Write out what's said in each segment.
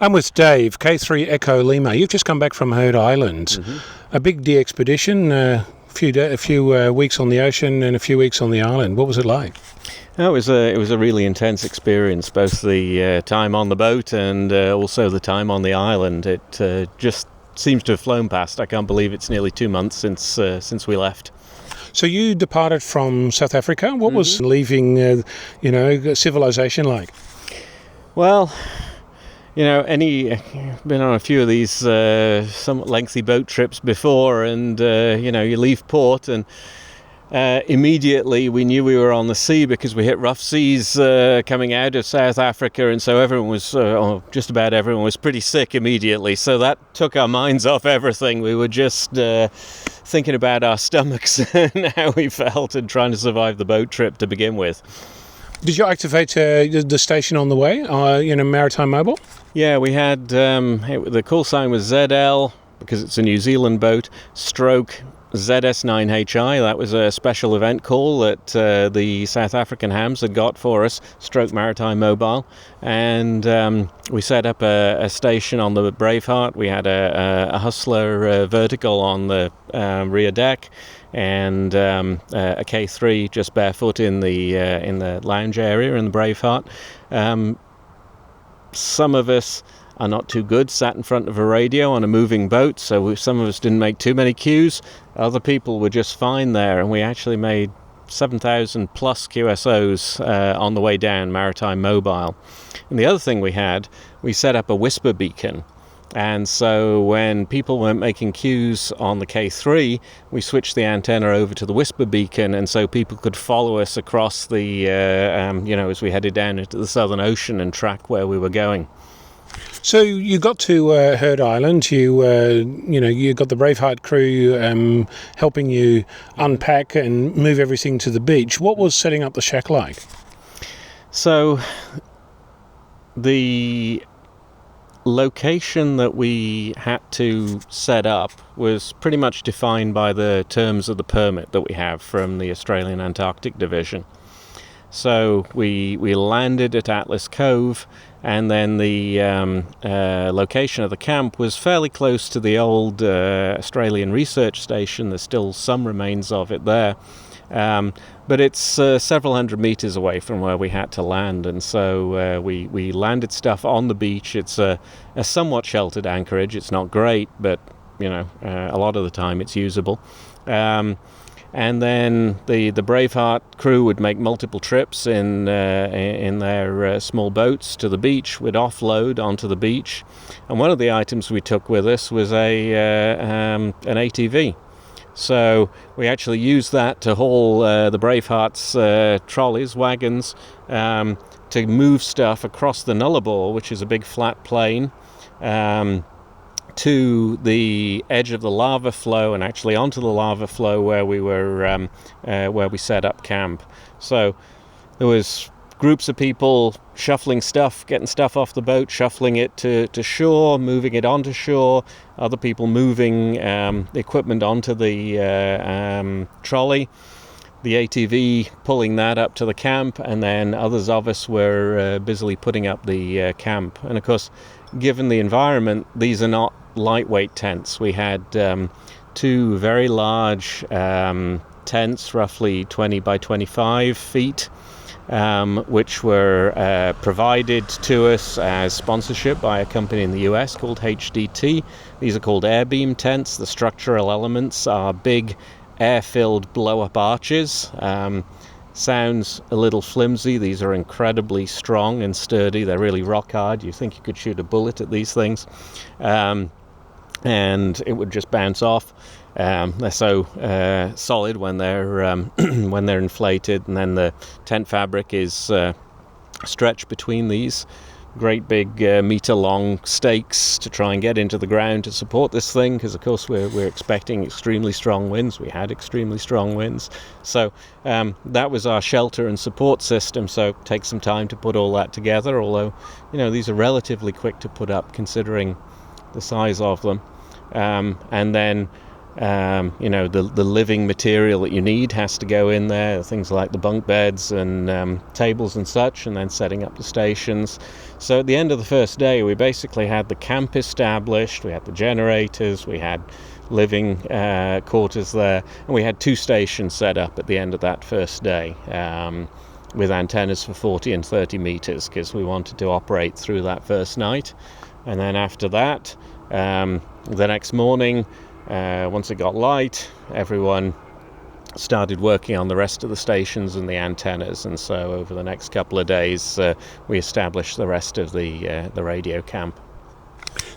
I'm with Dave, K3 Echo Lima. You've just come back from Austral Islands. A big DXpedition, a few weeks on the ocean and a few weeks on the island. What was it like? It was a really intense experience, both the time on the boat and also the time on the island. It just seems to have flown past. I can't believe it's nearly 2 months since we left. So you departed from South Africa. What was leaving, civilization like? Well, been on a few of these somewhat lengthy boat trips before, and you leave port and immediately we knew we were on the sea because we hit rough seas coming out of South Africa, and so everyone was, just about everyone was pretty sick immediately. So that took our minds off everything. We were just thinking about our stomachs and how we felt and trying to survive the boat trip to begin with. Did you activate the station on the way, Maritime Mobile? Yeah, we had, the call sign was ZL, because it's a New Zealand boat, stroke ZS9HR. That was a special event call that the South African hams had got for us, stroke Maritime Mobile. And we set up a station on the Braveheart. We had a Hustler vertical on the rear deck, and a K3 just barefoot in the lounge area in the Braveheart. Some of us are not too good, sat in front of a radio on a moving boat, so some of us didn't make too many cues. Other people were just fine there, and we actually made 7,000 plus QSOs on the way down Maritime Mobile. And the other thing we set up a whisper beacon. And so when people weren't making cues on the K3, we switched the antenna over to the whisper beacon, and so people could follow us across the, as we headed down into the Southern Ocean and track where we were going. So you got to Austral Island. You got the Braveheart crew helping you unpack and move everything to the beach. What was setting up the shack like? So the location that we had to set up was pretty much defined by the terms of the permit that we have from the Australian Antarctic Division. So we landed at Atlas Cove, and then the location of the camp was fairly close to the old Australian research station. There's still some remains of it there. But it's several hundred meters away from where we had to land, and so we landed stuff on the beach. It's a somewhat sheltered anchorage. It's not great, but a lot of the time it's usable. And then the Braveheart crew would make multiple trips in their small boats to the beach. We'd offload onto the beach, and one of the items we took with us was an ATV. So we actually used that to haul the Braveheart's trolleys, wagons, to move stuff across the Nullarbor, which is a big flat plain, to the edge of the lava flow, and actually onto the lava flow where we were where we set up camp. So there was groups of people shuffling stuff, getting stuff off the boat, shuffling it to shore, moving it onto shore, other people moving the equipment onto the trolley, the ATV pulling that up to the camp, and then others of us were busily putting up the camp. And of course, given the environment, these are not lightweight tents. We had two very large tents, roughly 20 by 25 feet, which were provided to us as sponsorship by a company in the US called HDT. These are called air beam tents. The structural elements are big air-filled blow-up arches. Sounds a little flimsy. These are incredibly strong and sturdy. They're really rock hard. You think you could shoot a bullet at these things, and it would just bounce off. They're so solid when they're when they're inflated, and then the tent fabric is stretched between these great big meter-long stakes to try and get into the ground to support this thing, because of course we're expecting extremely strong winds. We had extremely strong winds, so that was our shelter and support system. So it takes some time to put all that together, although these are relatively quick to put up considering the size of them. And then The living material that you need has to go in there, things like the bunk beds and tables and such, and then setting up the stations. So at the end of the first day, we basically had the camp established, we had the generators, we had living quarters there, and we had 2 stations set up at the end of that first day, with antennas for 40 and 30 meters, because we wanted to operate through that first night. And then after that, the next morning, once it got light, everyone started working on the rest of the stations and the antennas, and so over the next couple of days we established the rest of the radio camp.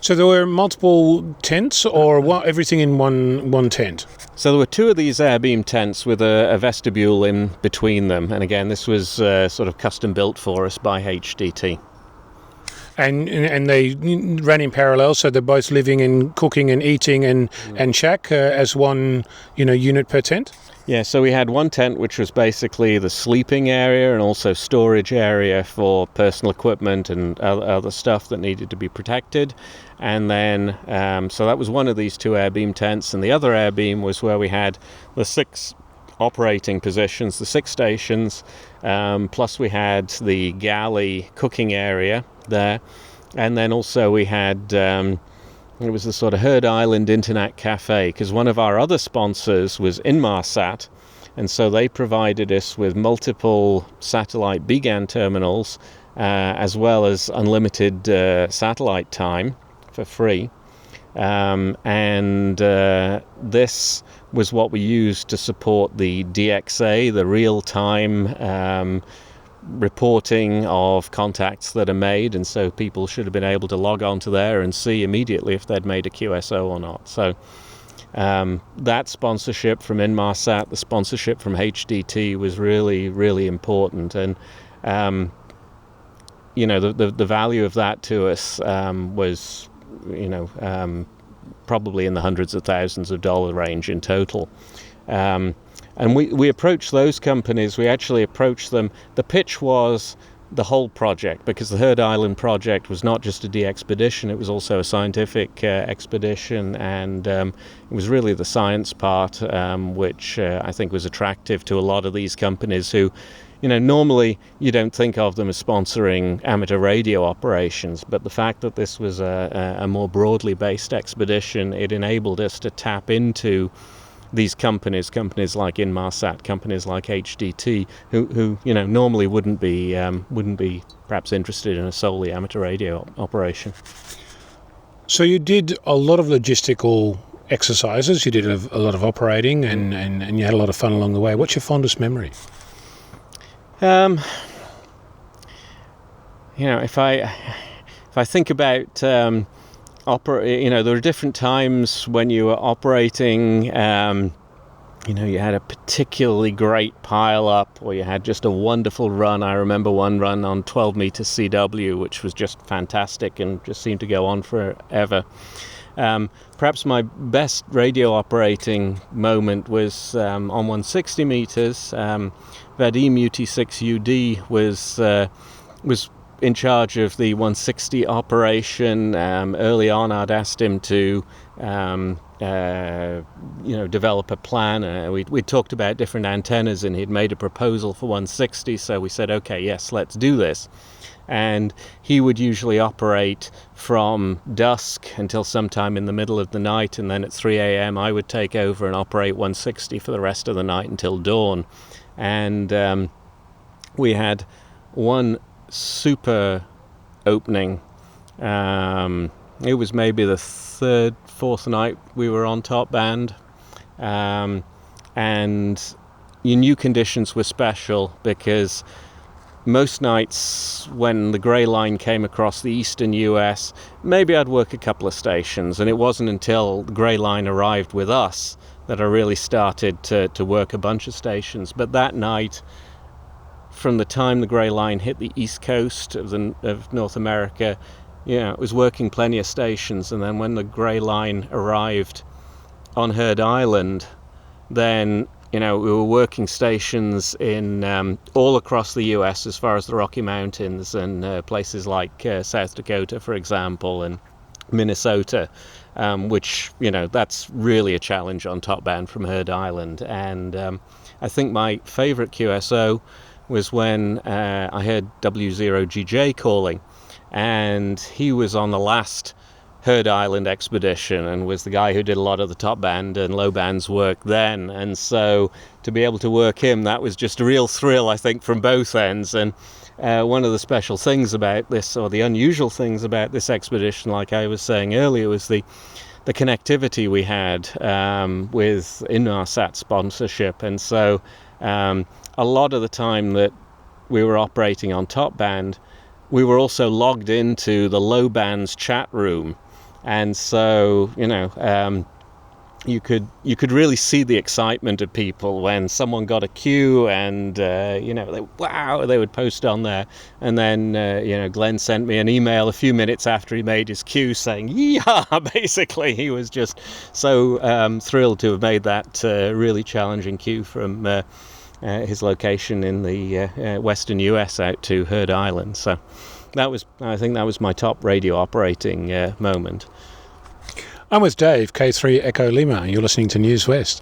So there were multiple tents, or everything in one tent? So there were 2 of these air beam tents with a vestibule in between them, and again this was sort of custom built for us by HDT. And they ran in parallel, so they're both living and cooking and eating and shack as one unit per tent? Yeah, so we had one tent which was basically the sleeping area and also storage area for personal equipment and other stuff that needed to be protected. And then, so that was one of these 2 air beam tents, and the other air beam was where we had the 6 operating positions, the 6 stations, plus we had the galley cooking area there, and then also we had it was the sort of Heard Island Internet Cafe, because one of our other sponsors was Inmarsat, and so they provided us with multiple satellite BGAN terminals as well as unlimited satellite time for free, and this was what we used to support the DXA, the real-time reporting of contacts that are made, and so people should have been able to log on to there and see immediately if they'd made a QSO or not. So that sponsorship from Inmarsat, the sponsorship from HDT was really, really important, and the value of that to us was probably in the hundreds of thousands of dollar range in total. And we approached those companies, we actually approached them. The pitch was the whole project, because the Heard Island project was not just a DXpedition, it was also a scientific expedition, and it was really the science part which I think was attractive to a lot of these companies who, normally you don't think of them as sponsoring amateur radio operations, but the fact that this was a more broadly based expedition, it enabled us to tap into these companies like Inmarsat, companies like HDT, who normally wouldn't be perhaps interested in a solely amateur radio operation. So you did a lot of logistical exercises, you did a lot of operating, and you had a lot of fun along the way. What's your fondest memory? If I think about there are different times when you were operating. You had a particularly great pile up, or you had just a wonderful run. I remember one run on 12 meter CW, which was just fantastic and just seemed to go on forever. Perhaps my best radio operating moment was on 160 meters. Vadim UT6UD was in charge of the 160 operation. Early on, I'd asked him to develop a plan. We talked about different antennas, and he'd made a proposal for 160, so we said, okay, yes, let's do this. And he would usually operate from dusk until sometime in the middle of the night, and then at 3 a.m. I would take over and operate 160 for the rest of the night until dawn. And we had one super opening. It was maybe the third, fourth night we were on top band, and you knew conditions were special, because most nights when the grey line came across the eastern US, maybe I'd work a couple of stations, and it wasn't until the grey line arrived with us that I really started to work a bunch of stations. But that night, from the time the grey line hit the east coast of North America, it was working plenty of stations. And then when the grey line arrived on Heard Island, then we were working stations in all across the US, as far as the Rocky Mountains and places like South Dakota, for example, and Minnesota, which, that's really a challenge on top band from Heard Island. And I think my favorite QSO was when I heard W0GJ calling, and he was on the last Heard Island expedition and was the guy who did a lot of the top band and low bands work then. And so to be able to work him, that was just a real thrill, I think, from both ends. And one of the special things about this, or the unusual things about this expedition, like I was saying earlier, was the connectivity we had with Inmarsat sponsorship. And so a lot of the time that we were operating on top band, we were also logged into the low band's chat room. And so, you could really see the excitement of people when someone got a cue, and they would post on there. And then Glenn sent me an email a few minutes after he made his cue saying "yeehaw." Basically, he was just so thrilled to have made that really challenging cue from his location in the western US out to Heard Island. So I think that was my top radio operating moment. I'm with Dave, K3 Echo Lima. You're listening to News West.